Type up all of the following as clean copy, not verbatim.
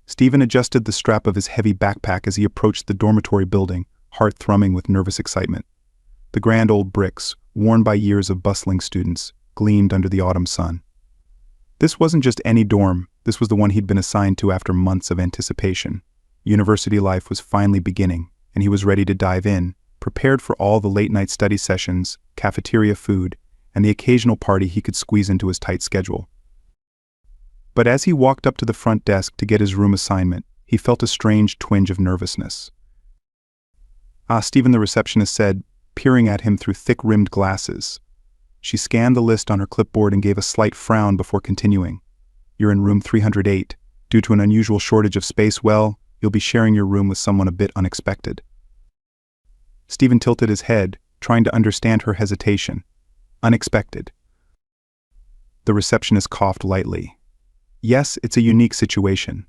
Stephen adjusted the strap of his heavy backpack as he approached the dormitory building, heart thrumming with nervous excitement. The grand old bricks, worn by years of bustling students, gleamed under the autumn sun. This wasn't just any dorm, this was the one he'd been assigned to after months of anticipation. University life was finally beginning, and he was ready to dive in, prepared for all the late-night study sessions, cafeteria food, and the occasional party he could squeeze into his tight schedule. But as he walked up to the front desk to get his room assignment, he felt a strange twinge of nervousness. Stephen, the receptionist said, peering at him through thick-rimmed glasses. She scanned the list on her clipboard and gave a slight frown before continuing. You're in room 308. Due to an unusual shortage of space, well, you'll be sharing your room with someone a bit unexpected. Stephen tilted his head, trying to understand her hesitation. Unexpected. The receptionist coughed lightly. Yes, it's a unique situation.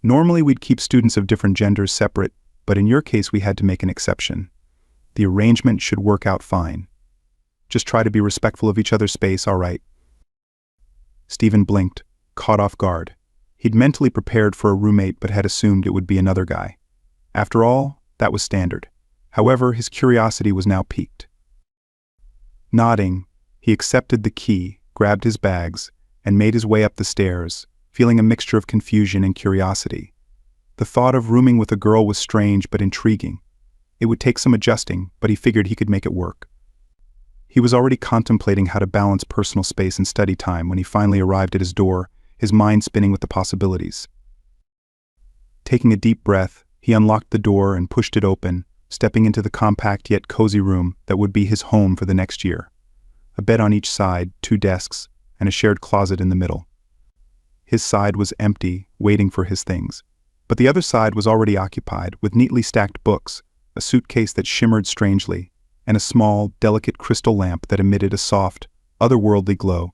Normally we'd keep students of different genders separate, but in your case we had to make an exception. The arrangement should work out fine. Just try to be respectful of each other's space, all right? Stephen blinked, caught off guard. He'd mentally prepared for a roommate but had assumed it would be another guy. After all, that was standard. However, his curiosity was now piqued. Nodding, he accepted the key, grabbed his bags, and made his way up the stairs, feeling a mixture of confusion and curiosity. The thought of rooming with a girl was strange but intriguing. It would take some adjusting, but he figured he could make it work. He was already contemplating how to balance personal space and study time when he finally arrived at his door, his mind spinning with the possibilities. Taking a deep breath, he unlocked the door and pushed it open, stepping into the compact yet cozy room that would be his home for the next year. A bed on each side, 2 desks, and a shared closet in the middle. His side was empty, waiting for his things, but the other side was already occupied with neatly stacked books, a suitcase that shimmered strangely, and a small, delicate crystal lamp that emitted a soft, otherworldly glow.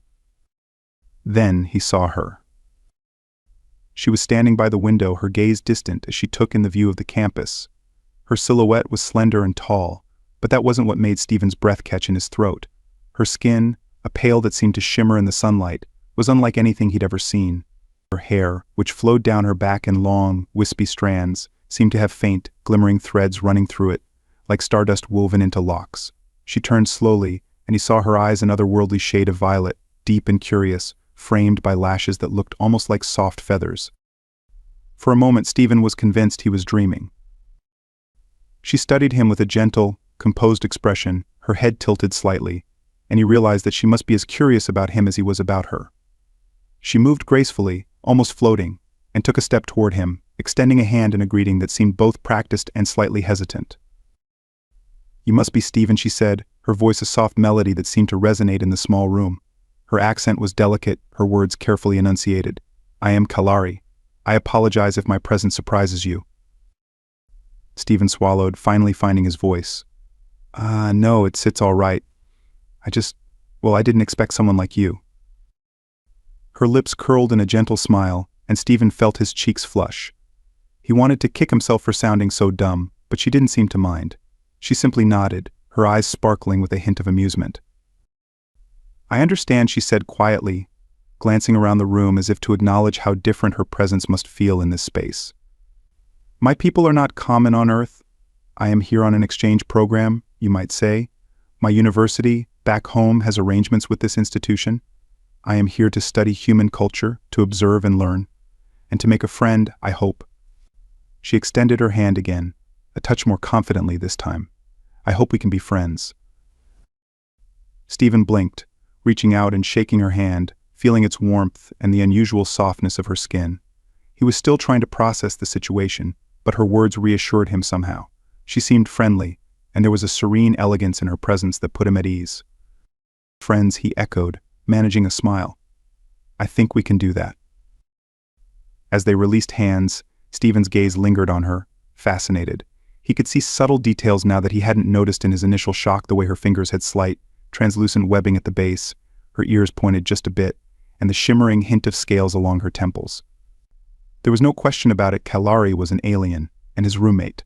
Then he saw her. She was standing by the window, her gaze distant as she took in the view of the campus. Her silhouette was slender and tall, but that wasn't what made Stephen's breath catch in his throat. Her skin, a pale that seemed to shimmer in the sunlight, was unlike anything he'd ever seen. Her hair, which flowed down her back in long, wispy strands, seemed to have faint, glimmering threads running through it, like stardust woven into locks. She turned slowly, and he saw her eyes an otherworldly shade of violet, deep and curious, framed by lashes that looked almost like soft feathers. For a moment Stephen was convinced he was dreaming. She studied him with a gentle, composed expression, her head tilted slightly, and he realized that she must be as curious about him as he was about her. She moved gracefully, almost floating, and took a step toward him, extending a hand in a greeting that seemed both practiced and slightly hesitant. You must be Stephen, she said, her voice a soft melody that seemed to resonate in the small room. Her accent was delicate, her words carefully enunciated. I am Kalari. I apologize if my presence surprises you. Stephen swallowed, finally finding his voice. No, it's all right. I didn't expect someone like you. Her lips curled in a gentle smile, and Stephen felt his cheeks flush. He wanted to kick himself for sounding so dumb, but she didn't seem to mind. She simply nodded, her eyes sparkling with a hint of amusement. I understand, she said quietly, glancing around the room as if to acknowledge how different her presence must feel in this space. My people are not common on Earth. I am here on an exchange program, you might say. My university, back home, has arrangements with this institution. I am here to study human culture, to observe and learn, and to make a friend, I hope. She extended her hand again, a touch more confidently this time. I hope we can be friends. Stephen blinked, reaching out and shaking her hand, feeling its warmth and the unusual softness of her skin. He was still trying to process the situation, but her words reassured him somehow. She seemed friendly, and there was a serene elegance in her presence that put him at ease. Friends, he echoed, managing a smile. I think we can do that. As they released hands, Stephen's gaze lingered on her, fascinated. He could see subtle details now that he hadn't noticed in his initial shock, the way her fingers had slight, translucent webbing at the base, her ears pointed just a bit, and the shimmering hint of scales along her temples. There was no question about it, Kalari was an alien, and his roommate.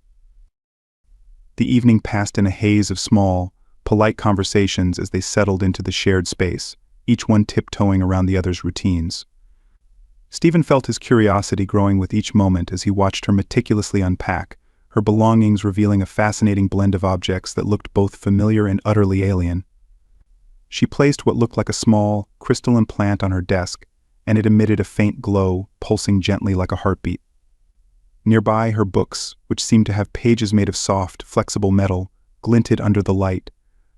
The evening passed in a haze of small, polite conversations as they settled into the shared space, each one tiptoeing around the other's routines. Stephen felt his curiosity growing with each moment as he watched her meticulously unpack, her belongings revealing a fascinating blend of objects that looked both familiar and utterly alien. She placed what looked like a small, crystalline plant on her desk, and it emitted a faint glow, pulsing gently like a heartbeat. Nearby, her books, which seemed to have pages made of soft, flexible metal, glinted under the light,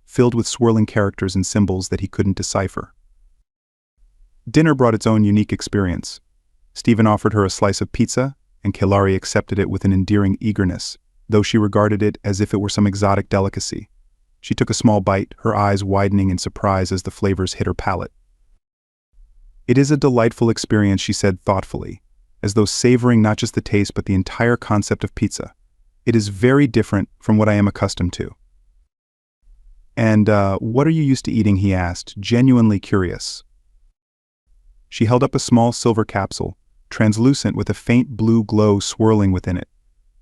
filled with swirling characters and symbols that he couldn't decipher. Dinner brought its own unique experience. Stephen offered her a slice of pizza, and Kelari accepted it with an endearing eagerness, though she regarded it as if it were some exotic delicacy. She took a small bite, her eyes widening in surprise as the flavors hit her palate. "It is a delightful experience," she said thoughtfully, as though savoring not just the taste but the entire concept of pizza. "It is very different from what I am accustomed to." "And, what are you used to eating?" he asked, genuinely curious. She held up a small silver capsule, translucent with a faint blue glow swirling within it.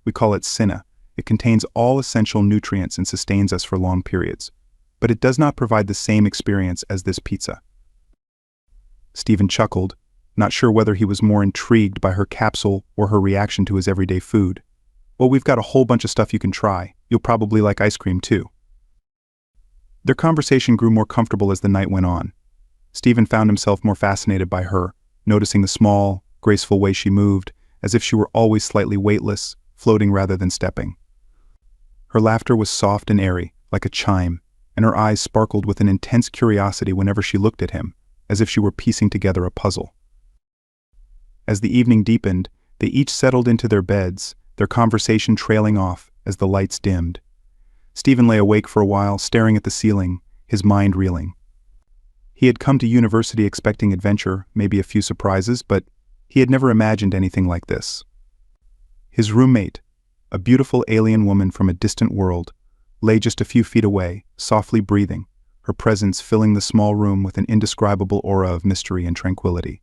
"We call it Cinna. It contains all essential nutrients and sustains us for long periods. But it does not provide the same experience as this pizza." Stephen chuckled, not sure whether he was more intrigued by her capsule or her reaction to his everyday food. "Well, we've got a whole bunch of stuff you can try. You'll probably like ice cream too." Their conversation grew more comfortable as the night went on. Stephen found himself more fascinated by her, noticing the small, graceful way she moved, as if she were always slightly weightless, floating rather than stepping. Her laughter was soft and airy, like a chime, and her eyes sparkled with an intense curiosity whenever she looked at him, as if she were piecing together a puzzle. As the evening deepened, they each settled into their beds, their conversation trailing off as the lights dimmed. Stephen lay awake for a while, staring at the ceiling, his mind reeling. He had come to university expecting adventure, maybe a few surprises, but he had never imagined anything like this. His roommate, a beautiful alien woman from a distant world, lay just a few feet away, softly breathing, her presence filling the small room with an indescribable aura of mystery and tranquility.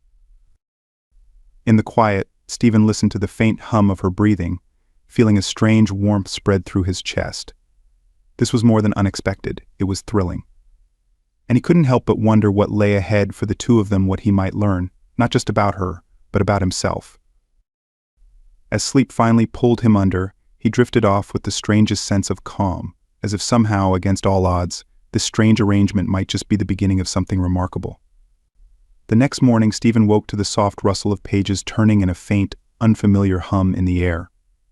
In the quiet, Stephen listened to the faint hum of her breathing, feeling a strange warmth spread through his chest. This was more than unexpected, it was thrilling. And he couldn't help but wonder what lay ahead for the two of them, what he might learn, not just about her, but about himself. As sleep finally pulled him under, he drifted off with the strangest sense of calm, as if somehow, against all odds, this strange arrangement might just be the beginning of something remarkable. The next morning, Stephen woke to the soft rustle of pages turning and a faint, unfamiliar hum in the air.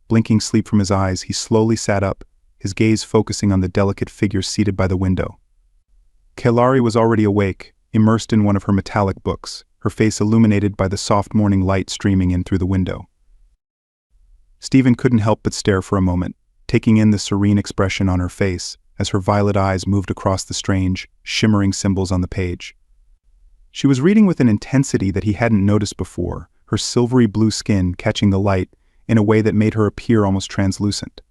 Blinking sleep from his eyes, he slowly sat up, his gaze focusing on the delicate figure seated by the window. Kelari was already awake, immersed in one of her metallic books, her face illuminated by the soft morning light streaming in through the window. Stephen couldn't help but stare for a moment, taking in the serene expression on her face as her violet eyes moved across the strange, shimmering symbols on the page. She was reading with an intensity that he hadn't noticed before, her silvery blue skin catching the light in a way that made her appear almost translucent.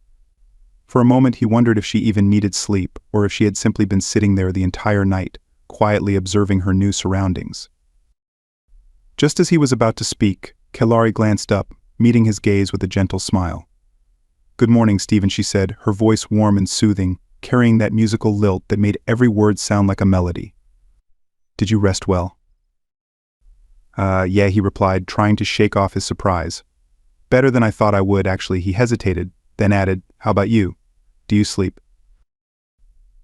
For a moment he wondered if she even needed sleep, or if she had simply been sitting there the entire night, quietly observing her new surroundings. Just as he was about to speak, Kelari glanced up, meeting his gaze with a gentle smile. "Good morning, Stephen," she said, her voice warm and soothing, carrying that musical lilt that made every word sound like a melody. "Did you rest well?" Yeah," he replied, trying to shake off his surprise. "Better than I thought I would, actually." He hesitated, then added, "How about you? Do you sleep?"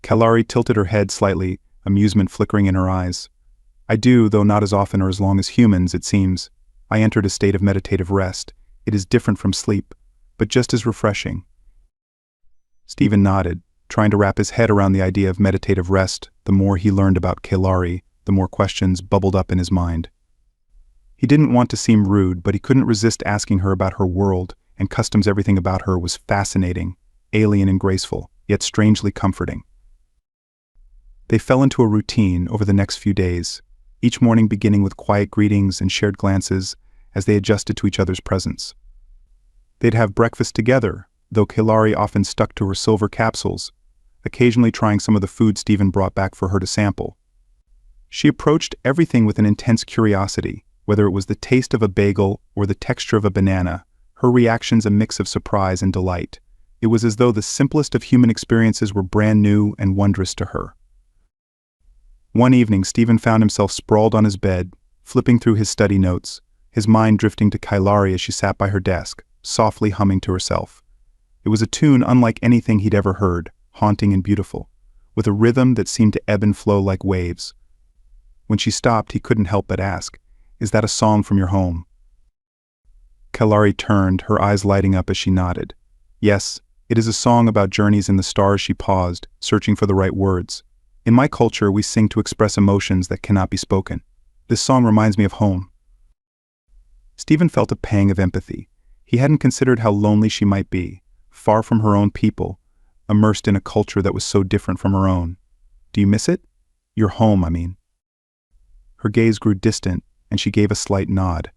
Kelari tilted her head slightly, amusement flickering in her eyes. "I do, though not as often or as long as humans, it seems. I entered a state of meditative rest. It is different from sleep, but just as refreshing." Stephen nodded, trying to wrap his head around the idea of meditative rest. The more he learned about Kelari, the more questions bubbled up in his mind. He didn't want to seem rude, but he couldn't resist asking her about her world and customs. Everything about her was fascinating, alien and graceful, yet strangely comforting. They fell into a routine over the next few days, each morning beginning with quiet greetings and shared glances as they adjusted to each other's presence. They'd have breakfast together, though Kelari often stuck to her silver capsules, occasionally trying some of the food Stephen brought back for her to sample. She approached everything with an intense curiosity, whether it was the taste of a bagel or the texture of a banana, her reactions a mix of surprise and delight. It was as though the simplest of human experiences were brand new and wondrous to her. One evening, Stephen found himself sprawled on his bed, flipping through his study notes, his mind drifting to Kailari as she sat by her desk, softly humming to herself. It was a tune unlike anything he'd ever heard, haunting and beautiful, with a rhythm that seemed to ebb and flow like waves. When she stopped, he couldn't help but ask, "Is that a song from your home?" Kailari turned, her eyes lighting up as she nodded. "Yes, it is a song about journeys in the stars." She paused, searching for the right words. "In my culture, we sing to express emotions that cannot be spoken. This song reminds me of home." Stephen felt a pang of empathy. He hadn't considered how lonely she might be, far from her own people, immersed in a culture that was so different from her own. "Do you miss it? Your home, I mean." Her gaze grew distant, and she gave a slight nod.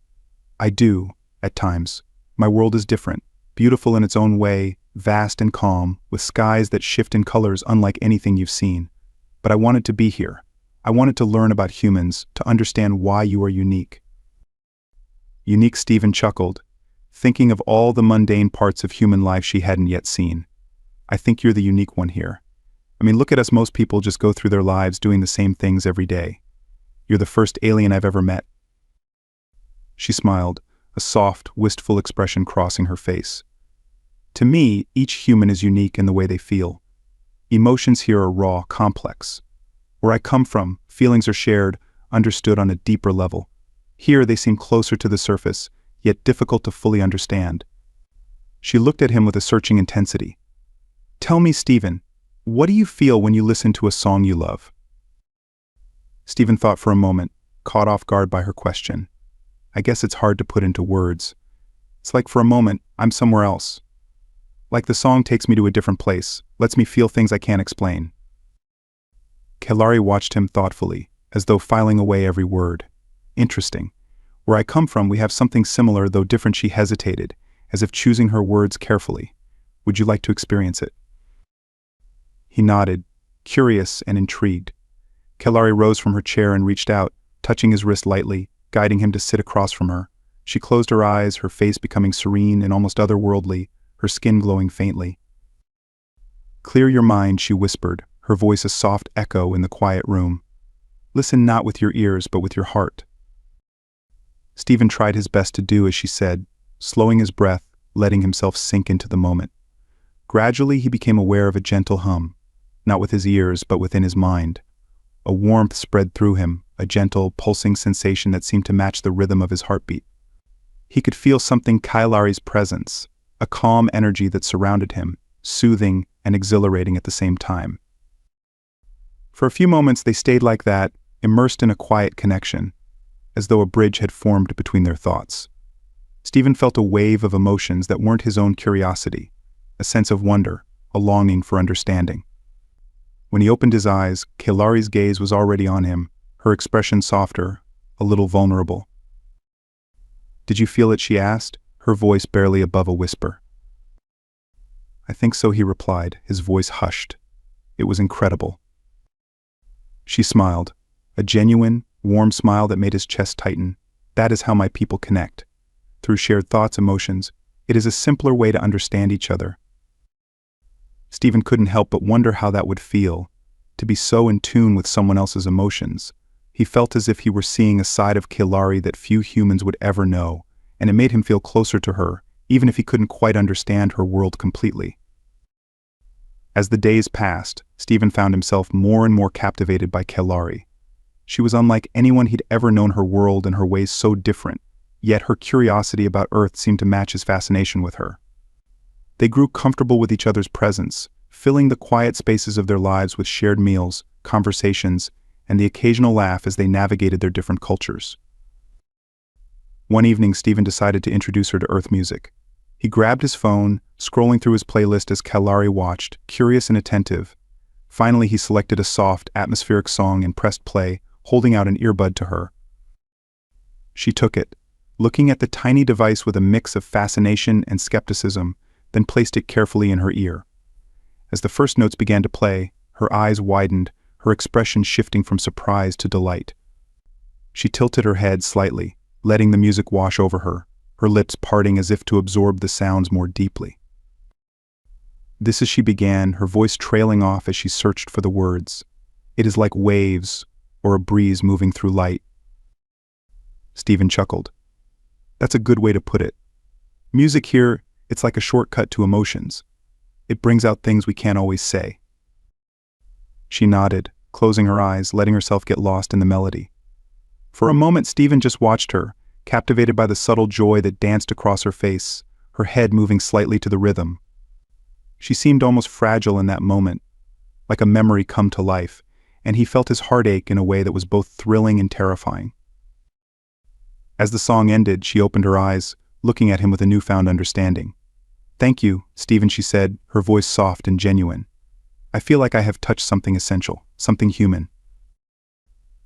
"I do, at times. My world is different, beautiful in its own way, vast and calm, with skies that shift in colors unlike anything you've seen. But I wanted to be here. I wanted to learn about humans, to understand why you are unique." Unique, Stephen chuckled, thinking of all the mundane parts of human life she hadn't yet seen. "I think you're the unique one here. I mean, look at us, most people just go through their lives doing the same things every day. You're the first alien I've ever met." She smiled, a soft, wistful expression crossing her face. "To me, each human is unique in the way they feel. Emotions here are raw, complex. Where I come from, feelings are shared, understood on a deeper level. Here they seem closer to the surface, yet difficult to fully understand." She looked at him with a searching intensity. "Tell me, Stephen, what do you feel when you listen to a song you love?" Stephen thought for a moment, caught off guard by her question. "I guess it's hard to put into words. It's like for a moment, I'm somewhere else. Like the song takes me to a different place, lets me feel things I can't explain." Kailari watched him thoughtfully, as though filing away every word. "Interesting. Where I come from, we have something similar, though different." She hesitated, as if choosing her words carefully. "Would you like to experience it?" He nodded, curious and intrigued. Kailari rose from her chair and reached out, touching his wrist lightly, guiding him to sit across from her. She closed her eyes, her face becoming serene and almost otherworldly, her skin glowing faintly. "Clear your mind," she whispered, her voice a soft echo in the quiet room. "Listen not with your ears, but with your heart." Stephen tried his best to do as she said, slowing his breath, letting himself sink into the moment. Gradually he became aware of a gentle hum, not with his ears but within his mind. A warmth spread through him, a gentle, pulsing sensation that seemed to match the rhythm of his heartbeat. He could feel something, Kailari's presence, a calm energy that surrounded him, soothing and exhilarating at the same time. For a few moments they stayed like that, immersed in a quiet connection, as though a bridge had formed between their thoughts. Stephen felt a wave of emotions that weren't his own curiosity, a sense of wonder, a longing for understanding. When he opened his eyes, Kailari's gaze was already on him, her expression softer, a little vulnerable. "Did you feel it?" she asked, her voice barely above a whisper. "I think so," he replied, his voice hushed. "It was incredible." She smiled, a genuine, warm smile that made his chest tighten. "That is how my people connect. Through shared thoughts, emotions. It is a simpler way to understand each other." Stephen couldn't help but wonder how that would feel, to be so in tune with someone else's emotions. He felt as if he were seeing a side of Kailari that few humans would ever know, and it made him feel closer to her, even if he couldn't quite understand her world completely. As the days passed, Stephen found himself more and more captivated by Kailari. She was unlike anyone he'd ever known, her world and her ways so different, yet her curiosity about Earth seemed to match his fascination with her. They grew comfortable with each other's presence, filling the quiet spaces of their lives with shared meals, conversations, and the occasional laugh as they navigated their different cultures. One evening, Stephen decided to introduce her to Earth music. He grabbed his phone, scrolling through his playlist as Kailari watched, curious and attentive. Finally, he selected a soft, atmospheric song and pressed play, holding out an earbud to her. She took it, looking at the tiny device with a mix of fascination and skepticism, then placed it carefully in her ear. As the first notes began to play, her eyes widened, her expression shifting from surprise to delight. She tilted her head slightly, letting the music wash over her, her lips parting as if to absorb the sounds more deeply. "This," as she began, her voice trailing off as she searched for the words. "It is like waves, or a breeze moving through light." Stephen chuckled. That's a good way to put it. Music here, it's like a shortcut to emotions. It brings out things we can't always say. She nodded, closing her eyes, letting herself get lost in the melody. For a moment, Stephen just watched her, captivated by the subtle joy that danced across her face, her head moving slightly to the rhythm. She seemed almost fragile in that moment, like a memory come to life, and he felt his heart ache in a way that was both thrilling and terrifying. As the song ended, she opened her eyes, looking at him with a newfound understanding. "Thank you, Stephen," she said, her voice soft and genuine. "I feel like I have touched something essential, something human."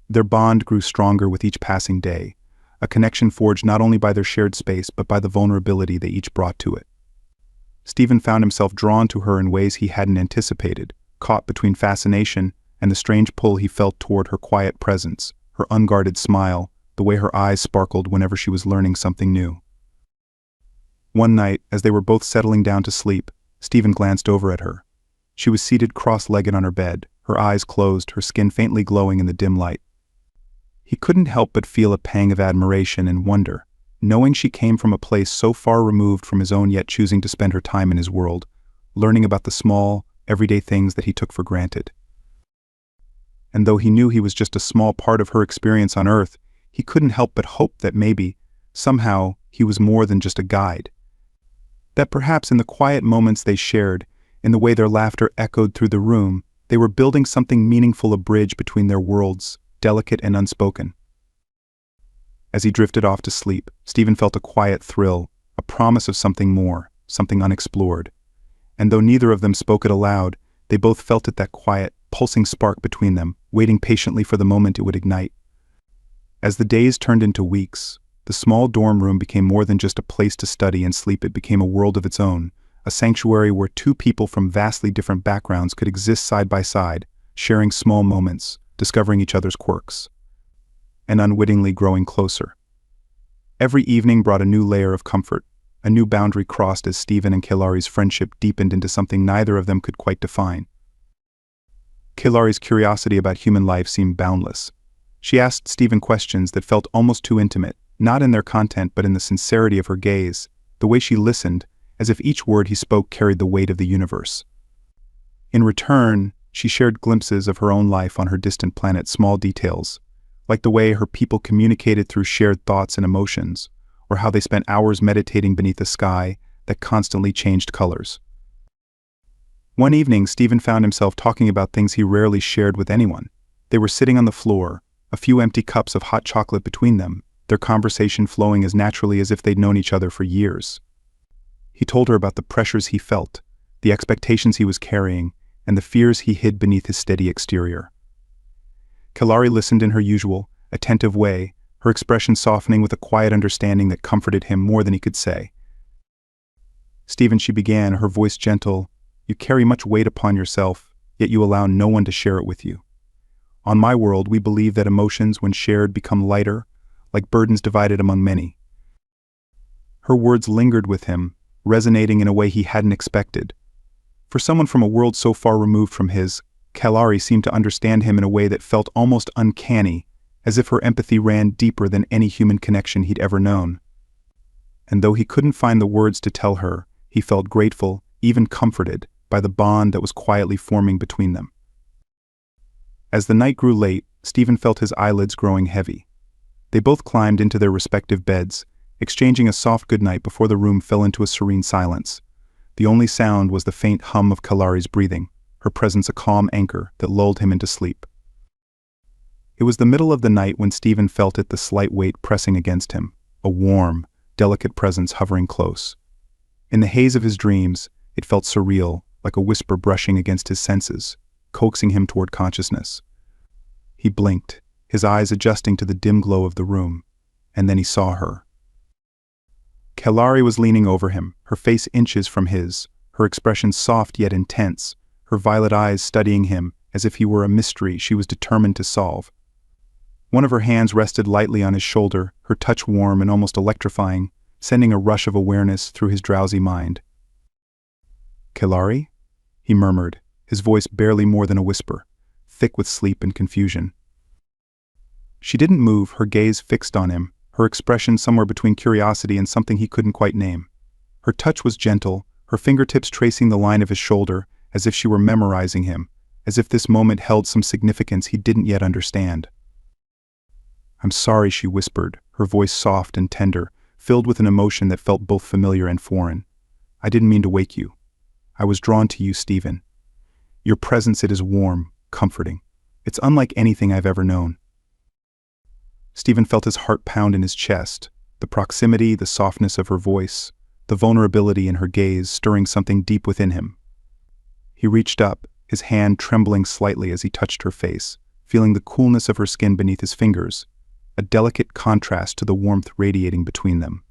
Their bond grew stronger with each passing day, a connection forged not only by their shared space but by the vulnerability they each brought to it. Stephen found himself drawn to her in ways he hadn't anticipated, caught between fascination and the strange pull he felt toward her quiet presence, her unguarded smile, the way her eyes sparkled whenever she was learning something new. One night, as they were both settling down to sleep, Stephen glanced over at her. She was seated cross-legged on her bed, her eyes closed, her skin faintly glowing in the dim light. He couldn't help but feel a pang of admiration and wonder, knowing she came from a place so far removed from his own yet choosing to spend her time in his world, learning about the small, everyday things that he took for granted. And though he knew he was just a small part of her experience on Earth, he couldn't help but hope that maybe, somehow, he was more than just a guide. That perhaps in the quiet moments they shared, in the way their laughter echoed through the room, they were building something meaningful, a bridge between their worlds, delicate and unspoken. As he drifted off to sleep, Stephen felt a quiet thrill, a promise of something more, something unexplored. And though neither of them spoke it aloud, they both felt it, that quiet, pulsing spark between them, waiting patiently for the moment it would ignite. As the days turned into weeks, the small dorm room became more than just a place to study and sleep. It became a world of its own, a sanctuary where two people from vastly different backgrounds could exist side by side, sharing small moments, discovering each other's quirks, and unwittingly growing closer. Every evening brought a new layer of comfort, a new boundary crossed as Stephen and Kalari's friendship deepened into something neither of them could quite define. Kalari's curiosity about human life seemed boundless. She asked Stephen questions that felt almost too intimate, not in their content but in the sincerity of her gaze, the way she listened, as if each word he spoke carried the weight of the universe. In return, she shared glimpses of her own life on her distant planet, small details, like the way her people communicated through shared thoughts and emotions, or how they spent hours meditating beneath a sky that constantly changed colors. One evening, Stephen found himself talking about things he rarely shared with anyone. They were sitting on the floor, a few empty cups of hot chocolate between them, their conversation flowing as naturally as if they'd known each other for years. He told her about the pressures he felt, the expectations he was carrying, and the fears he hid beneath his steady exterior. Kalari listened in her usual, attentive way, her expression softening with a quiet understanding that comforted him more than he could say. "Stephen," she began, her voice gentle, "you carry much weight upon yourself, yet you allow no one to share it with you. On my world, we believe that emotions, when shared, become lighter, like burdens divided among many." Her words lingered with him, resonating in a way he hadn't expected. For someone from a world so far removed from his, Kalari seemed to understand him in a way that felt almost uncanny, as if her empathy ran deeper than any human connection he'd ever known. And though he couldn't find the words to tell her, he felt grateful, even comforted, by the bond that was quietly forming between them. As the night grew late, Stephen felt his eyelids growing heavy. They both climbed into their respective beds, exchanging a soft goodnight before the room fell into a serene silence. The only sound was the faint hum of Kalari's breathing, her presence a calm anchor that lulled him into sleep. It was the middle of the night when Stephen felt it, the slight weight pressing against him, a warm, delicate presence hovering close. In the haze of his dreams, it felt surreal, like a whisper brushing against his senses, coaxing him toward consciousness. He blinked, his eyes adjusting to the dim glow of the room, and then he saw her. Kalari was leaning over him, her face inches from his, her expression soft yet intense, her violet eyes studying him as if he were a mystery she was determined to solve. One of her hands rested lightly on his shoulder, her touch warm and almost electrifying, sending a rush of awareness through his drowsy mind. "Kalari?" he murmured, his voice barely more than a whisper, thick with sleep and confusion. She didn't move, her gaze fixed on him, her expression somewhere between curiosity and something he couldn't quite name. Her touch was gentle, her fingertips tracing the line of his shoulder, as if she were memorizing him, as if this moment held some significance he didn't yet understand. "I'm sorry," she whispered, her voice soft and tender, filled with an emotion that felt both familiar and foreign. "I didn't mean to wake you. I was drawn to you, Stephen. Your presence, it is warm, comforting. It's unlike anything I've ever known." Stephen felt his heart pound in his chest, the proximity, the softness of her voice, the vulnerability in her gaze stirring something deep within him. He reached up, his hand trembling slightly as he touched her face, feeling the coolness of her skin beneath his fingers, a delicate contrast to the warmth radiating between them.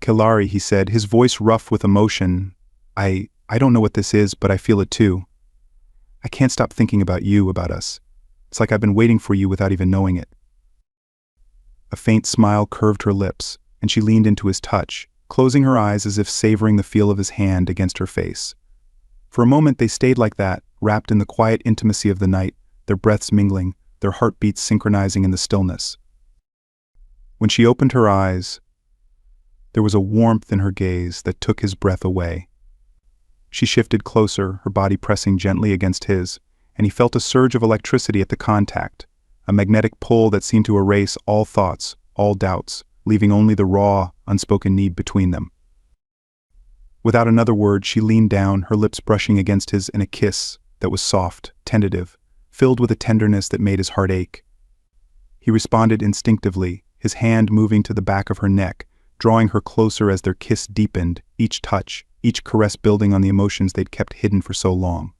"Kelari," he said, his voice rough with emotion, I don't know what this is, but I feel it too. I can't stop thinking about you, about us. It's like I've been waiting for you without even knowing it." A faint smile curved her lips, and she leaned into his touch, closing her eyes as if savoring the feel of his hand against her face. For a moment they stayed like that, wrapped in the quiet intimacy of the night, their breaths mingling, their heartbeats synchronizing in the stillness. When she opened her eyes, there was a warmth in her gaze that took his breath away. She shifted closer, her body pressing gently against his, and he felt a surge of electricity at the contact, a magnetic pull that seemed to erase all thoughts, all doubts, leaving only the raw, unspoken need between them. Without another word, she leaned down, her lips brushing against his in a kiss that was soft, tentative, filled with a tenderness that made his heart ache. He responded instinctively, his hand moving to the back of her neck, drawing her closer as their kiss deepened, each touch, each caress building on the emotions they'd kept hidden for so long.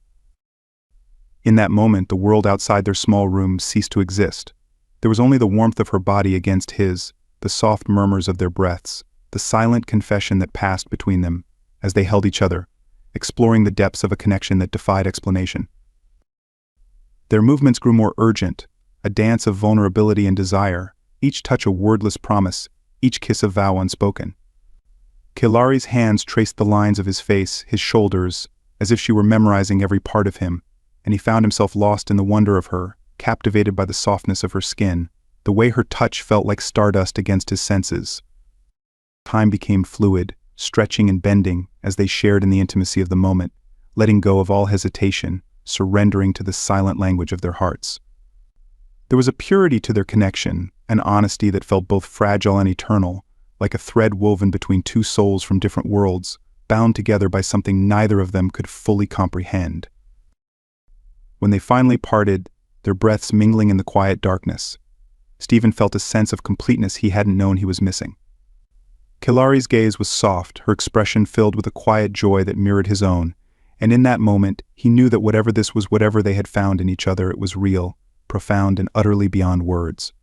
In that moment, the world outside their small room ceased to exist. There was only the warmth of her body against his, the soft murmurs of their breaths, the silent confession that passed between them, as they held each other, exploring the depths of a connection that defied explanation. Their movements grew more urgent, a dance of vulnerability and desire, each touch a wordless promise, each kiss a vow unspoken. Kelari's hands traced the lines of his face, his shoulders, as if she were memorizing every part of him, and he found himself lost in the wonder of her, captivated by the softness of her skin, the way her touch felt like stardust against his senses. Time became fluid, stretching and bending as they shared in the intimacy of the moment, letting go of all hesitation, surrendering to the silent language of their hearts. There was a purity to their connection, an honesty that felt both fragile and eternal, like a thread woven between two souls from different worlds, bound together by something neither of them could fully comprehend. When they finally parted, their breaths mingling in the quiet darkness, Stephen felt a sense of completeness he hadn't known he was missing. Kelari's gaze was soft, her expression filled with a quiet joy that mirrored his own, and in that moment, he knew that whatever this was, whatever they had found in each other, it was real, profound, and utterly beyond words.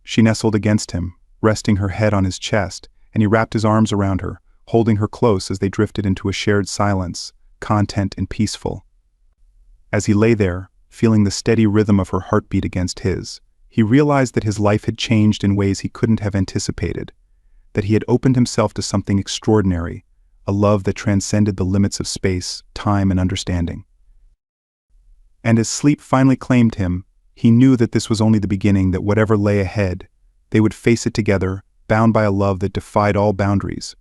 She nestled against him, resting her head on his chest, and he wrapped his arms around her, holding her close as they drifted into a shared silence, content and peaceful. As he lay there, feeling the steady rhythm of her heartbeat against his, he realized that his life had changed in ways he couldn't have anticipated, that he had opened himself to something extraordinary, a love that transcended the limits of space, time, and understanding. And as sleep finally claimed him, he knew that this was only the beginning, that whatever lay ahead, they would face it together, bound by a love that defied all boundaries,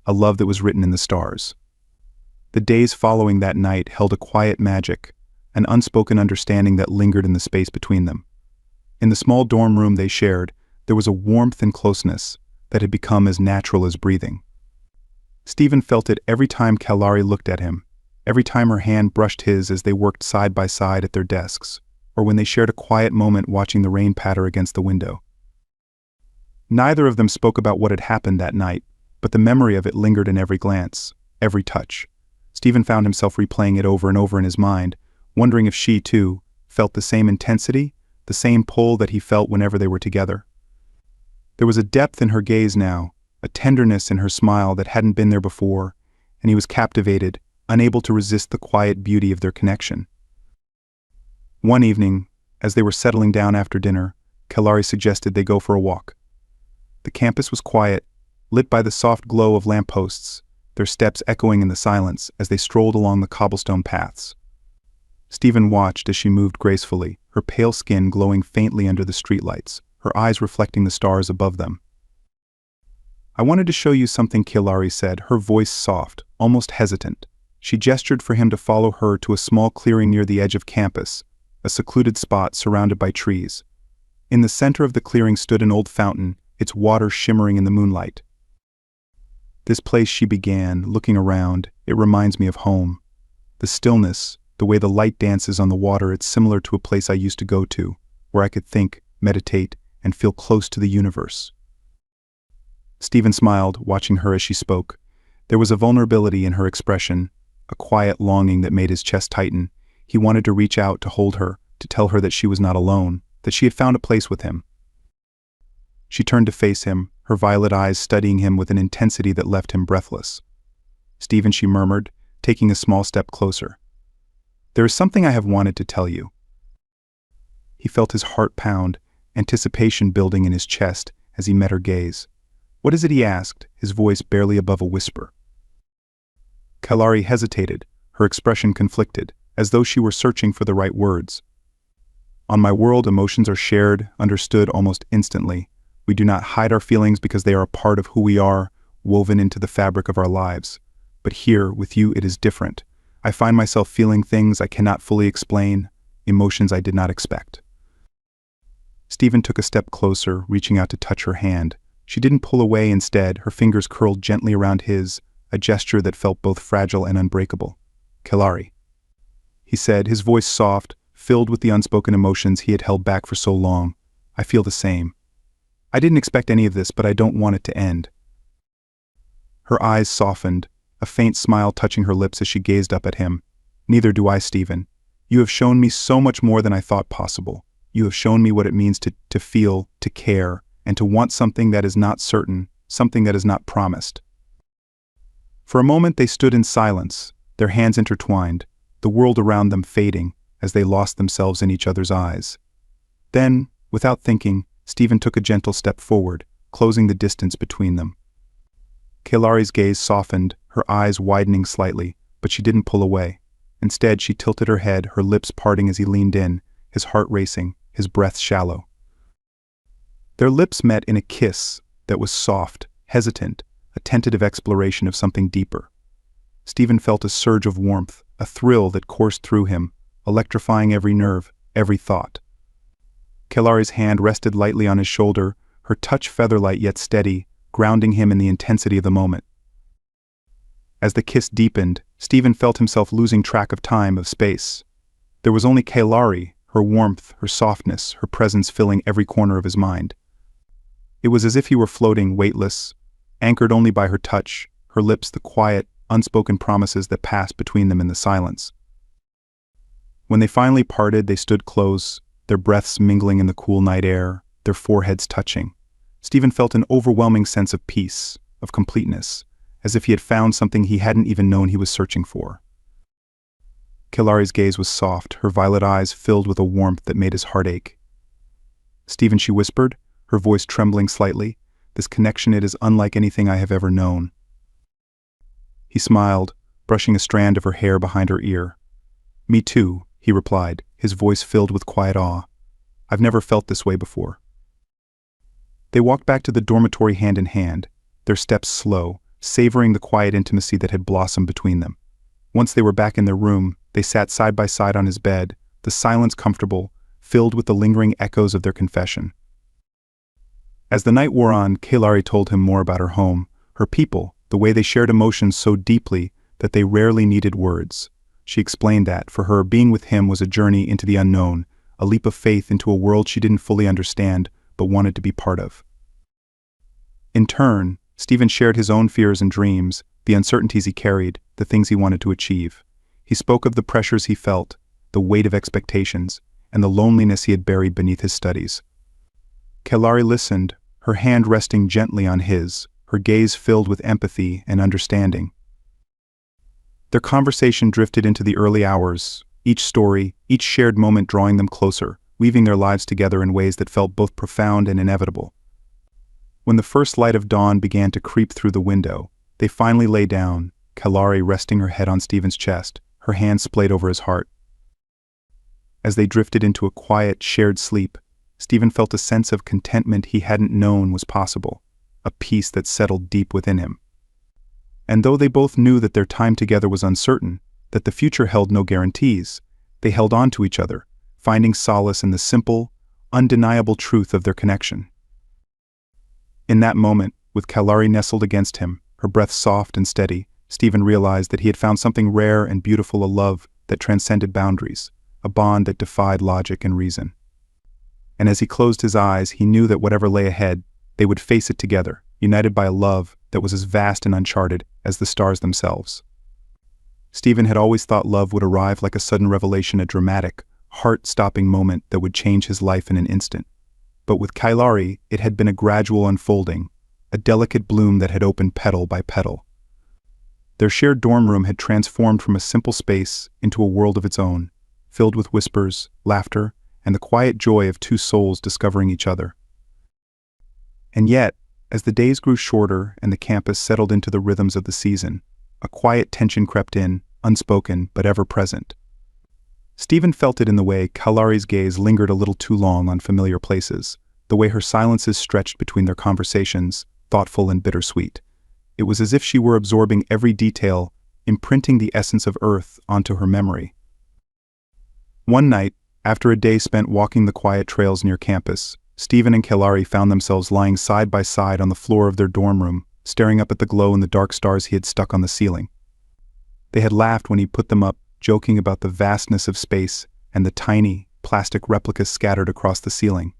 a love that was written in the stars. The days following that night held a quiet magic, an unspoken understanding that lingered in the space between them. In the small dorm room they shared, there was a warmth and closeness that had become as natural as breathing. Stephen felt it every time Kelari looked at him, every time her hand brushed his as they worked side by side at their desks, or when they shared a quiet moment watching the rain patter against the window. Neither of them spoke about what had happened that night, but the memory of it lingered in every glance, every touch. Stephen found himself replaying it over and over in his mind, wondering if she, too, felt the same intensity, the same pull that he felt whenever they were together. There was a depth in her gaze now, a tenderness in her smile that hadn't been there before, and he was captivated, unable to resist the quiet beauty of their connection. One evening, as they were settling down after dinner, Kelari suggested they go for a walk. The campus was quiet, lit by the soft glow of lampposts, their steps echoing in the silence as they strolled along the cobblestone paths. Stephen watched as she moved gracefully, her pale skin glowing faintly under the streetlights, her eyes reflecting the stars above them. "I wanted to show you something," Kilari said, her voice soft, almost hesitant. She gestured for him to follow her to a small clearing near the edge of campus, a secluded spot surrounded by trees. In the center of the clearing stood an old fountain, its water shimmering in the moonlight. "This place," she began, looking around, "it reminds me of home. The stillness, the way the light dances on the water, it's similar to a place I used to go to, where I could think, meditate, and feel close to the universe." Stephen smiled, watching her as she spoke. There was a vulnerability in her expression, a quiet longing that made his chest tighten. He wanted to reach out to hold her, to tell her that she was not alone, that she had found a place with him. She turned to face him, her violet eyes studying him with an intensity that left him breathless. "Stephen," she murmured, taking a small step closer. "There is something I have wanted to tell you." He felt his heart pound, anticipation building in his chest as he met her gaze. "What is it?" he asked, his voice barely above a whisper. Kilari hesitated, her expression conflicted, as though she were searching for the right words. "On my world, emotions are shared, understood almost instantly. We do not hide our feelings because they are a part of who we are, woven into the fabric of our lives. But here, with you, it is different. I find myself feeling things I cannot fully explain, emotions I did not expect." Stephen took a step closer, reaching out to touch her hand. She didn't pull away. Instead, her fingers curled gently around his, a gesture that felt both fragile and unbreakable. "Kilari," he said, his voice soft, filled with the unspoken emotions he had held back for so long. "I feel the same. I didn't expect any of this, but I don't want it to end." Her eyes softened, a faint smile touching her lips as she gazed up at him. "Neither do I, Stephen. You have shown me so much more than I thought possible. You have shown me what it means to feel, to care, and to want something that is not certain, something that is not promised." For a moment they stood in silence, their hands intertwined, the world around them fading as they lost themselves in each other's eyes. Then, without thinking, Stephen took a gentle step forward, closing the distance between them. Kilari's gaze softened, her eyes widening slightly, but she didn't pull away. Instead, she tilted her head, her lips parting as he leaned in, his heart racing, his breath shallow. Their lips met in a kiss that was soft, hesitant, a tentative exploration of something deeper. Stephen felt a surge of warmth, a thrill that coursed through him, electrifying every nerve, every thought. Kilari's hand rested lightly on his shoulder, her touch feather-light yet steady, grounding him in the intensity of the moment. As the kiss deepened, Stephen felt himself losing track of time, of space. There was only Kilari, her warmth, her softness, her presence filling every corner of his mind. It was as if he were floating, weightless, anchored only by her touch, her lips the quiet, unspoken promises that passed between them in the silence. When they finally parted, they stood close, their breaths mingling in the cool night air, their foreheads touching. Stephen felt an overwhelming sense of peace, of completeness, as if he had found something he hadn't even known he was searching for. Kilari's gaze was soft, her violet eyes filled with a warmth that made his heart ache. "Stephen," she whispered, her voice trembling slightly, "this connection, it is unlike anything I have ever known." He smiled, brushing a strand of her hair behind her ear. "Me too," he replied, his voice filled with quiet awe. "I've never felt this way before." They walked back to the dormitory hand in hand, their steps slow, savoring the quiet intimacy that had blossomed between them. Once they were back in their room, they sat side by side on his bed, the silence comfortable, filled with the lingering echoes of their confession. As the night wore on, Kilari told him more about her home, her people, the way they shared emotions so deeply that they rarely needed words. She explained that, for her, being with him was a journey into the unknown, a leap of faith into a world she didn't fully understand, but wanted to be part of. In turn, Stephen shared his own fears and dreams, the uncertainties he carried, the things he wanted to achieve. He spoke of the pressures he felt, the weight of expectations, and the loneliness he had buried beneath his studies. Kilari listened, her hand resting gently on his, her gaze filled with empathy and understanding. Their conversation drifted into the early hours, each story, each shared moment drawing them closer, weaving their lives together in ways that felt both profound and inevitable. When the first light of dawn began to creep through the window, they finally lay down, Kilari resting her head on Stephen's chest, her hand splayed over his heart. As they drifted into a quiet, shared sleep, Stephen felt a sense of contentment he hadn't known was possible, a peace that settled deep within him. And though they both knew that their time together was uncertain, that the future held no guarantees, they held on to each other, finding solace in the simple, undeniable truth of their connection. In that moment, with Kalari nestled against him, her breath soft and steady, Stephen realized that he had found something rare and beautiful, a love that transcended boundaries, a bond that defied logic and reason. And as he closed his eyes, he knew that whatever lay ahead, they would face it together, united by a love that was as vast and uncharted as the stars themselves. Stephen had always thought love would arrive like a sudden revelation, a dramatic, heart-stopping moment that would change his life in an instant. But with Kalari, it had been a gradual unfolding, a delicate bloom that had opened petal by petal. Their shared dorm room had transformed from a simple space into a world of its own, filled with whispers, laughter, and the quiet joy of two souls discovering each other. And yet, as the days grew shorter and the campus settled into the rhythms of the season, a quiet tension crept in, unspoken but ever present. Stephen felt it in the way Kalari's gaze lingered a little too long on familiar places, the way her silences stretched between their conversations, thoughtful and bittersweet. It was as if she were absorbing every detail, imprinting the essence of Earth onto her memory. One night, after a day spent walking the quiet trails near campus, Stephen and Kalari found themselves lying side by side on the floor of their dorm room, staring up at the glow in the dark stars he had stuck on the ceiling. They had laughed when he put them up, joking about the vastness of space and the tiny, plastic replicas scattered across the ceiling.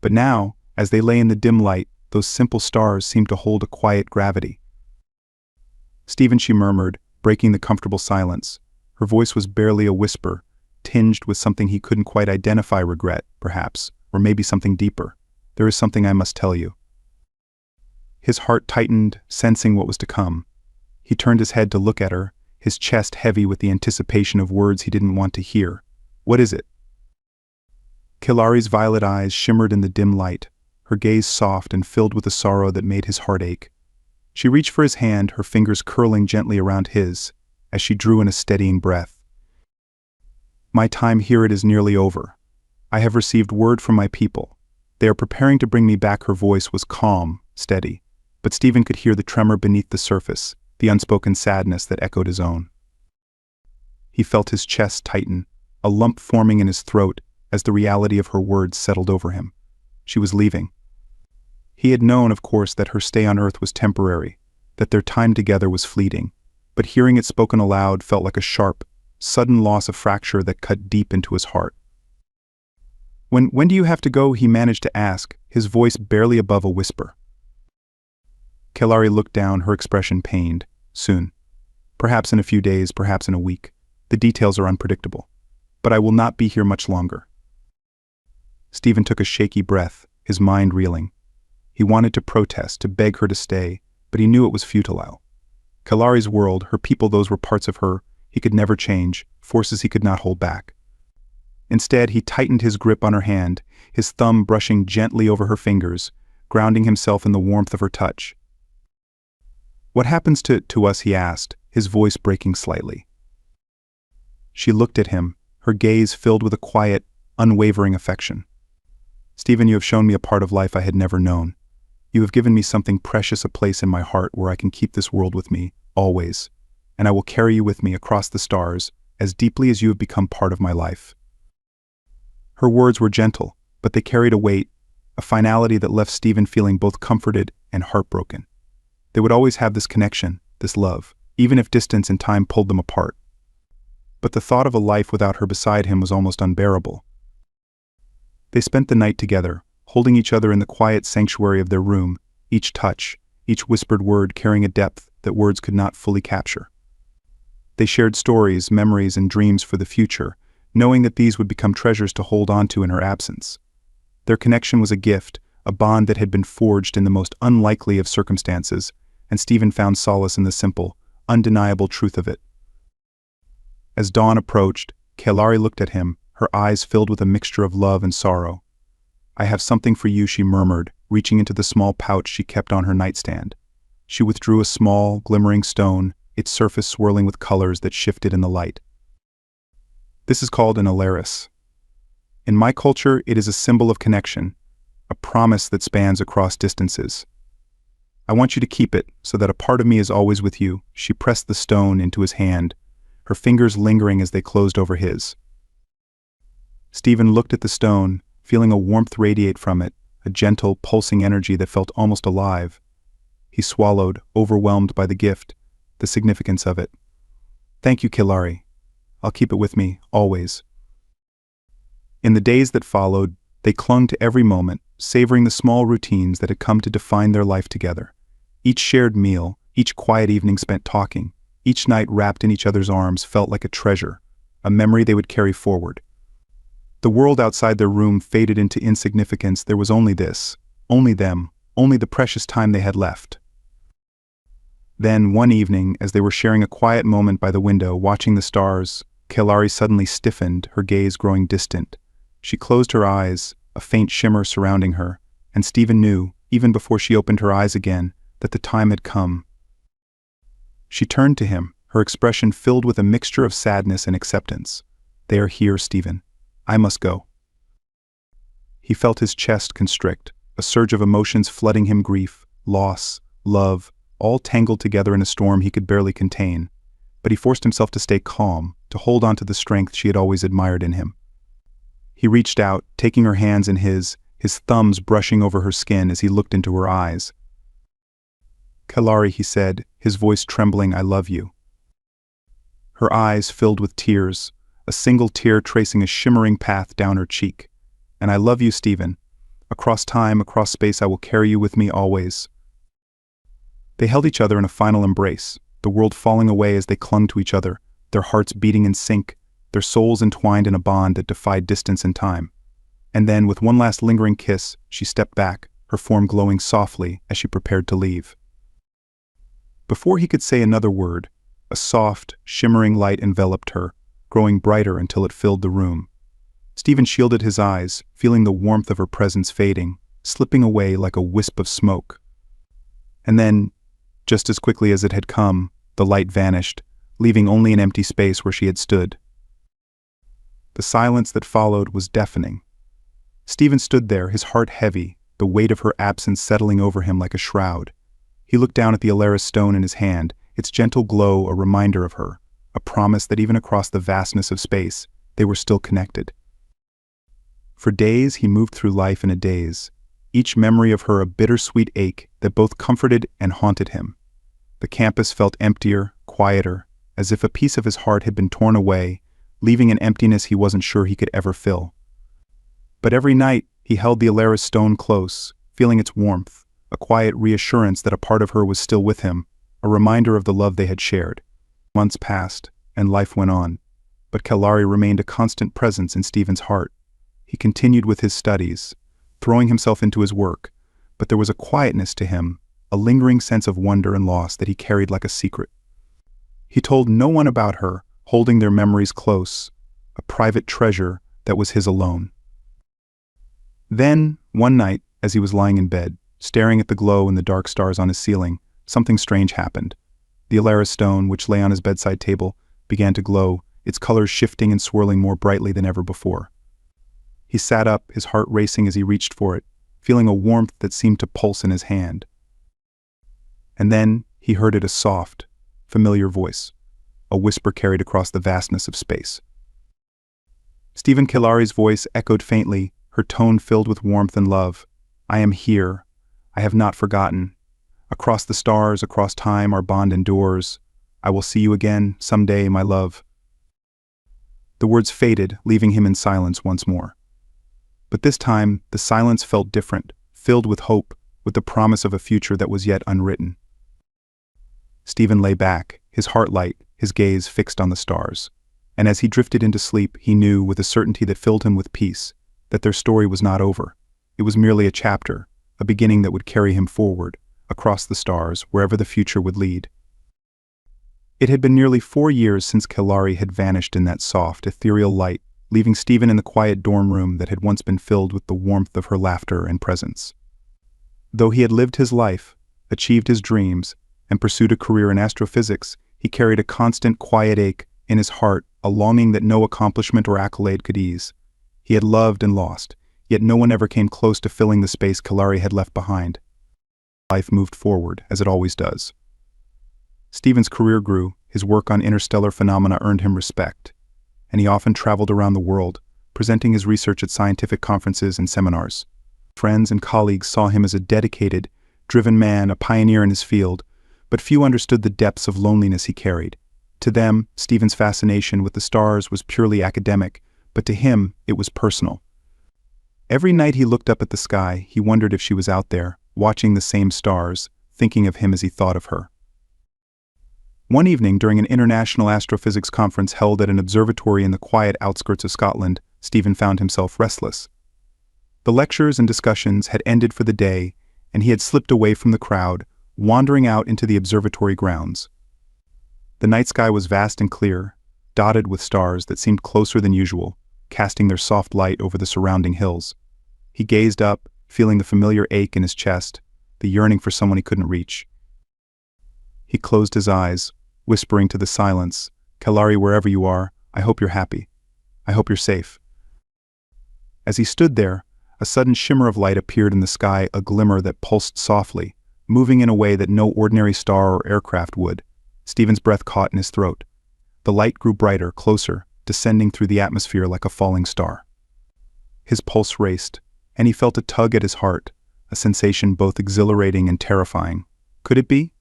But now, as they lay in the dim light, those simple stars seemed to hold a quiet gravity. "Stephen," she murmured, breaking the comfortable silence. Her voice was barely a whisper, tinged with something he couldn't quite identify, regret, perhaps, or maybe something deeper. "There is something I must tell you." His heart tightened, sensing what was to come. He turned his head to look at her, his chest heavy with the anticipation of words he didn't want to hear. "What is it?" Kalari's violet eyes shimmered in the dim light, her gaze soft and filled with a sorrow that made his heart ache. She reached for his hand, her fingers curling gently around his, as she drew in a steadying breath. "My time here it is nearly over. I have received word from my people. They are preparing to bring me back." Her voice was calm, steady, but Stephen could hear the tremor beneath the surface, the unspoken sadness that echoed his own. He felt his chest tighten, a lump forming in his throat as the reality of her words settled over him. She was leaving. He had known, of course, that her stay on Earth was temporary, that their time together was fleeting, but hearing it spoken aloud felt like a sharp, sudden loss, of fracture that cut deep into his heart. When do you have to go?" he managed to ask, his voice barely above a whisper. Kalari looked down, her expression pained. "Soon. Perhaps in a few days, perhaps in a week. The details are unpredictable. But I will not be here much longer." Stephen took a shaky breath, his mind reeling. He wanted to protest, to beg her to stay, but he knew it was futile. Kalari's world, her people, those were parts of her he could never change, forces he could not hold back. Instead, he tightened his grip on her hand, his thumb brushing gently over her fingers, grounding himself in the warmth of her touch. "What happens to us?" he asked, his voice breaking slightly. She looked at him, her gaze filled with a quiet, unwavering affection. "Stephen, you have shown me a part of life I had never known. You have given me something precious, a place in my heart where I can keep this world with me, always. And I will carry you with me across the stars, as deeply as you have become part of my life." Her words were gentle, but they carried a weight, a finality that left Stephen feeling both comforted and heartbroken. They would always have this connection, this love, even if distance and time pulled them apart. But the thought of a life without her beside him was almost unbearable. They spent the night together, holding each other in the quiet sanctuary of their room, each touch, each whispered word carrying a depth that words could not fully capture. They shared stories, memories, and dreams for the future, knowing that these would become treasures to hold on to in her absence. Their connection was a gift, a bond that had been forged in the most unlikely of circumstances, and Stephen found solace in the simple, undeniable truth of it. As dawn approached, Kalari looked at him, her eyes filled with a mixture of love and sorrow. "I have something for you," she murmured, reaching into the small pouch she kept on her nightstand. She withdrew a small, glimmering stone, its surface swirling with colors that shifted in the light. "This is called an Alaris." In my culture, it is a symbol of connection, a promise that spans across distances. I want you to keep it so that a part of me is always with you." She pressed the stone into his hand, her fingers lingering as they closed over his. Stephen looked at the stone, feeling a warmth radiate from it, a gentle, pulsing energy that felt almost alive. He swallowed, overwhelmed by the gift, the significance of it. "Thank you, Kilari. I'll keep it with me, always." In the days that followed, they clung to every moment, savoring the small routines that had come to define their life together. Each shared meal, each quiet evening spent talking, each night wrapped in each other's arms felt like a treasure, a memory they would carry forward. The world outside their room faded into insignificance. There was only this, only them, only the precious time they had left. Then, one evening, as they were sharing a quiet moment by the window, watching the stars, Kilari suddenly stiffened, her gaze growing distant. She closed her eyes, a faint shimmer surrounding her, and Stephen knew, even before she opened her eyes again, that the time had come. She turned to him, her expression filled with a mixture of sadness and acceptance. "They are here, Stephen. I must go." He felt his chest constrict, a surge of emotions flooding him: grief, loss, love, all tangled together in a storm he could barely contain. But he forced himself to stay calm, to hold on to the strength she had always admired in him. He reached out, taking her hands in his thumbs brushing over her skin as he looked into her eyes. "Kilari," he said, his voice trembling, "I love you." Her eyes filled with tears, a single tear tracing a shimmering path down her cheek. "And I love you, Stephen. Across time, across space, I will carry you with me always." They held each other in a final embrace, the world falling away as they clung to each other, their hearts beating in sync, their souls entwined in a bond that defied distance and time. And then, with one last lingering kiss, she stepped back, her form glowing softly as she prepared to leave. Before he could say another word, a soft, shimmering light enveloped her, growing brighter until it filled the room. Stephen shielded his eyes, feeling the warmth of her presence fading, slipping away like a wisp of smoke. And then, just as quickly as it had come, the light vanished, leaving only an empty space where she had stood. The silence that followed was deafening. Stephen stood there, his heart heavy, the weight of her absence settling over him like a shroud. He looked down at the Alaris stone in his hand, its gentle glow a reminder of her, a promise that even across the vastness of space, they were still connected. For days he moved through life in a daze, each memory of her a bittersweet ache that both comforted and haunted him. The campus felt emptier, quieter, as if a piece of his heart had been torn away, leaving an emptiness he wasn't sure he could ever fill. But every night he held the Alaris stone close, feeling its warmth, a quiet reassurance that a part of her was still with him, a reminder of the love they had shared. Months passed, and life went on, but Kilari remained a constant presence in Stephen's heart. He continued with his studies, throwing himself into his work, but there was a quietness to him, a lingering sense of wonder and loss that he carried like a secret. He told no one about her, holding their memories close, a private treasure that was his alone. Then, one night, as he was lying in bed, staring at the glow and the dark stars on his ceiling, something strange happened. The Alaris stone, which lay on his bedside table, began to glow, its colors shifting and swirling more brightly than ever before. He sat up, his heart racing as he reached for it, feeling a warmth that seemed to pulse in his hand. And then he heard it, a soft, familiar voice, a whisper carried across the vastness of space. Stephen Kilari's voice echoed faintly, her tone filled with warmth and love. "I am here. I have not forgotten. Across the stars, across time, our bond endures. I will see you again, someday, my love." The words faded, leaving him in silence once more. But this time, the silence felt different, filled with hope, with the promise of a future that was yet unwritten. Stephen lay back, his heart light, his gaze fixed on the stars. And as he drifted into sleep, he knew, with a certainty that filled him with peace, that their story was not over. It was merely a chapter, a beginning that would carry him forward, across the stars, wherever the future would lead. It had been nearly 4 years since Kilari had vanished in that soft, ethereal light, leaving Stephen in the quiet dorm room that had once been filled with the warmth of her laughter and presence. Though he had lived his life, achieved his dreams, and pursued a career in astrophysics, he carried a constant, quiet ache in his heart, a longing that no accomplishment or accolade could ease. He had loved and lost, yet no one ever came close to filling the space Kalari had left behind. Life moved forward, as it always does. Stephen's career grew, his work on interstellar phenomena earned him respect, and he often traveled around the world, presenting his research at scientific conferences and seminars. Friends and colleagues saw him as a dedicated, driven man, a pioneer in his field, but few understood the depths of loneliness he carried. To them, Stephen's fascination with the stars was purely academic, but to him, it was personal. Every night he looked up at the sky, he wondered if she was out there, watching the same stars, thinking of him as he thought of her. One evening during an international astrophysics conference held at an observatory in the quiet outskirts of Scotland, Stephen found himself restless. The lectures and discussions had ended for the day, and he had slipped away from the crowd, wandering out into the observatory grounds. The night sky was vast and clear, dotted with stars that seemed closer than usual, casting their soft light over the surrounding hills. He gazed up, feeling the familiar ache in his chest, the yearning for someone he couldn't reach. He closed his eyes, whispering to the silence, "Kalari, wherever you are, I hope you're happy. I hope you're safe." As he stood there, a sudden shimmer of light appeared in the sky, a glimmer that pulsed softly, moving in a way that no ordinary star or aircraft would. Stephen's breath caught in his throat. The light grew brighter, closer, descending through the atmosphere like a falling star. His pulse raced, and he felt a tug at his heart, a sensation both exhilarating and terrifying. Could it be?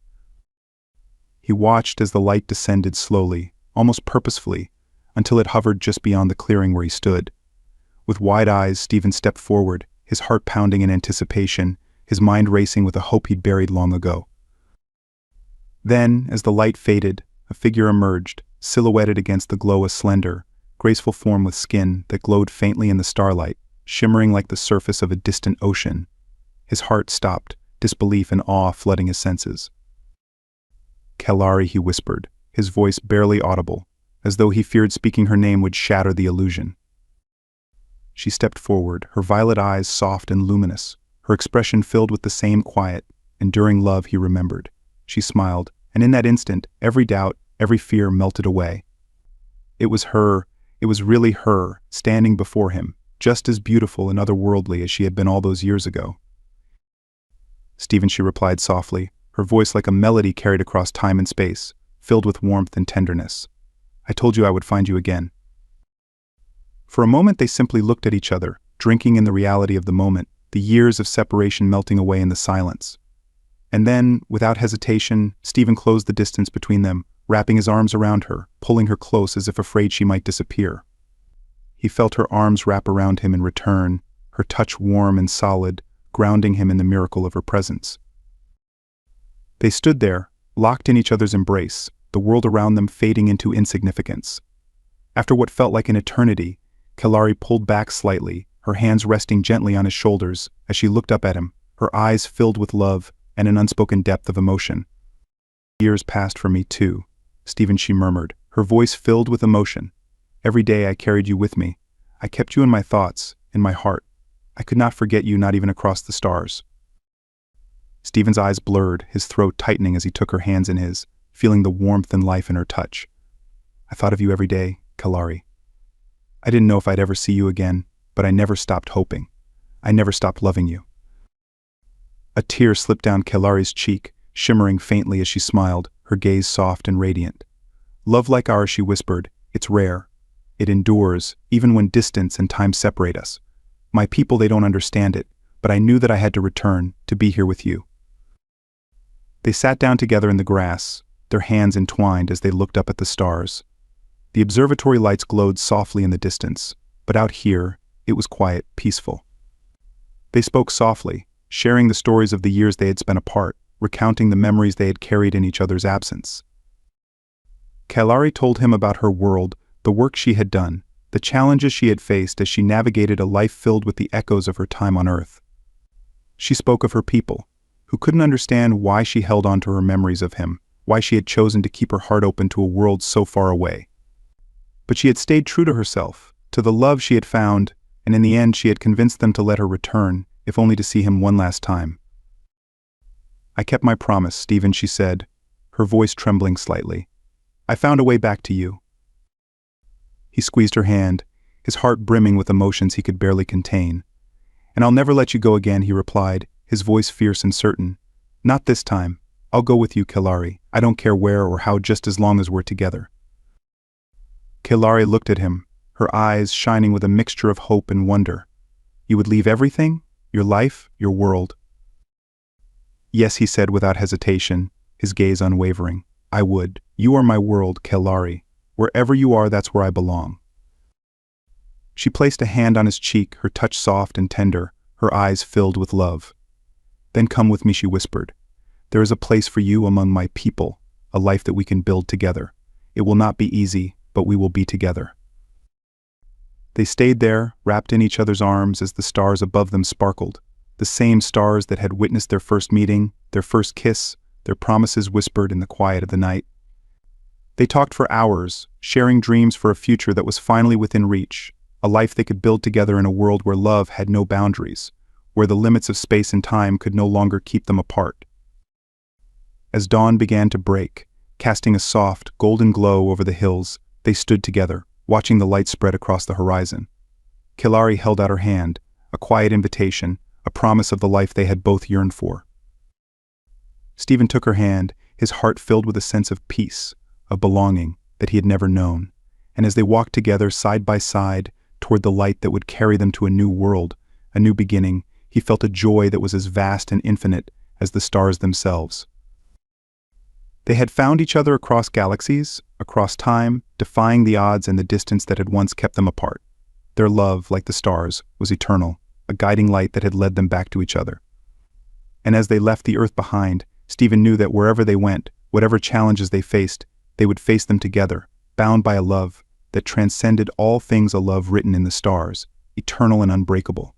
He watched as the light descended slowly, almost purposefully, until it hovered just beyond the clearing where he stood. With wide eyes, Stephen stepped forward, his heart pounding in anticipation, his mind racing with a hope he'd buried long ago. Then, as the light faded, a figure emerged, silhouetted against the glow, a slender, graceful form with skin that glowed faintly in the starlight, shimmering like the surface of a distant ocean. His heart stopped, disbelief and awe flooding his senses. "Kalari," he whispered, his voice barely audible, as though he feared speaking her name would shatter the illusion. She stepped forward, her violet eyes soft and luminous, her expression filled with the same quiet, enduring love he remembered. She smiled, and in that instant, every doubt, every fear melted away. It was her, it was really her, standing before him, just as beautiful and otherworldly as she had been all those years ago. "Stephen," she replied softly, her voice like a melody carried across time and space, filled with warmth and tenderness. "I told you I would find you again." For a moment they simply looked at each other, drinking in the reality of the moment, the years of separation melting away in the silence. And then, without hesitation, Stephen closed the distance between them, wrapping his arms around her, pulling her close as if afraid she might disappear. He felt her arms wrap around him in return, her touch warm and solid, grounding him in the miracle of her presence. They stood there, locked in each other's embrace, the world around them fading into insignificance. After what felt like an eternity, Kalari pulled back slightly, her hands resting gently on his shoulders as she looked up at him, her eyes filled with love and an unspoken depth of emotion. "Years passed for me too, Stephen," she murmured, her voice filled with emotion. "Every day I carried you with me. I kept you in my thoughts, in my heart. I could not forget you, not even across the stars." Stephen's eyes blurred, his throat tightening as he took her hands in his, feeling the warmth and life in her touch. "I thought of you every day, Kalari. I didn't know if I'd ever see you again, but I never stopped hoping. I never stopped loving you." A tear slipped down Kalari's cheek, shimmering faintly as she smiled, her gaze soft and radiant. "Love like ours," she whispered, "it's rare. It endures, even when distance and time separate us. My people, they don't understand it, but I knew that I had to return, to be here with you." They sat down together in the grass, their hands entwined as they looked up at the stars. The observatory lights glowed softly in the distance, but out here, it was quiet, peaceful. They spoke softly, sharing the stories of the years they had spent apart, recounting the memories they had carried in each other's absence. Kalari told him about her world, the work she had done, the challenges she had faced as she navigated a life filled with the echoes of her time on Earth. She spoke of her people, who couldn't understand why she held on to her memories of him, why she had chosen to keep her heart open to a world so far away. But she had stayed true to herself, to the love she had found, and in the end she had convinced them to let her return, if only to see him one last time. "I kept my promise, Stephen," she said, her voice trembling slightly. "I found a way back to you." He squeezed her hand, his heart brimming with emotions he could barely contain. "And I'll never let you go again," he replied, his voice fierce and certain. "Not this time. I'll go with you, Kelari. I don't care where or how, just as long as we're together." Kelari looked at him, her eyes shining with a mixture of hope and wonder. "You would leave everything? Your life, your world?" "Yes," he said without hesitation, his gaze unwavering. "I would. You are my world, Kelari. Wherever you are, that's where I belong." She placed a hand on his cheek, her touch soft and tender, her eyes filled with love. "Then come with me," she whispered. "There is a place for you among my people, a life that we can build together. It will not be easy, but we will be together." They stayed there, wrapped in each other's arms as the stars above them sparkled, the same stars that had witnessed their first meeting, their first kiss, their promises whispered in the quiet of the night. They talked for hours, sharing dreams for a future that was finally within reach, a life they could build together in a world where love had no boundaries, where the limits of space and time could no longer keep them apart. As dawn began to break, casting a soft, golden glow over the hills, they stood together, watching the light spread across the horizon. Kelari held out her hand, a quiet invitation, a promise of the life they had both yearned for. Stephen took her hand, his heart filled with a sense of peace, of belonging that he had never known, and as they walked together side by side toward the light that would carry them to a new world, a new beginning, he felt a joy that was as vast and infinite as the stars themselves. They had found each other across galaxies, across time, defying the odds and the distance that had once kept them apart. Their love, like the stars, was eternal, a guiding light that had led them back to each other. And as they left the Earth behind, Stephen knew that wherever they went, whatever challenges they faced, they would face them together, bound by a love that transcended all things, a love written in the stars, eternal and unbreakable.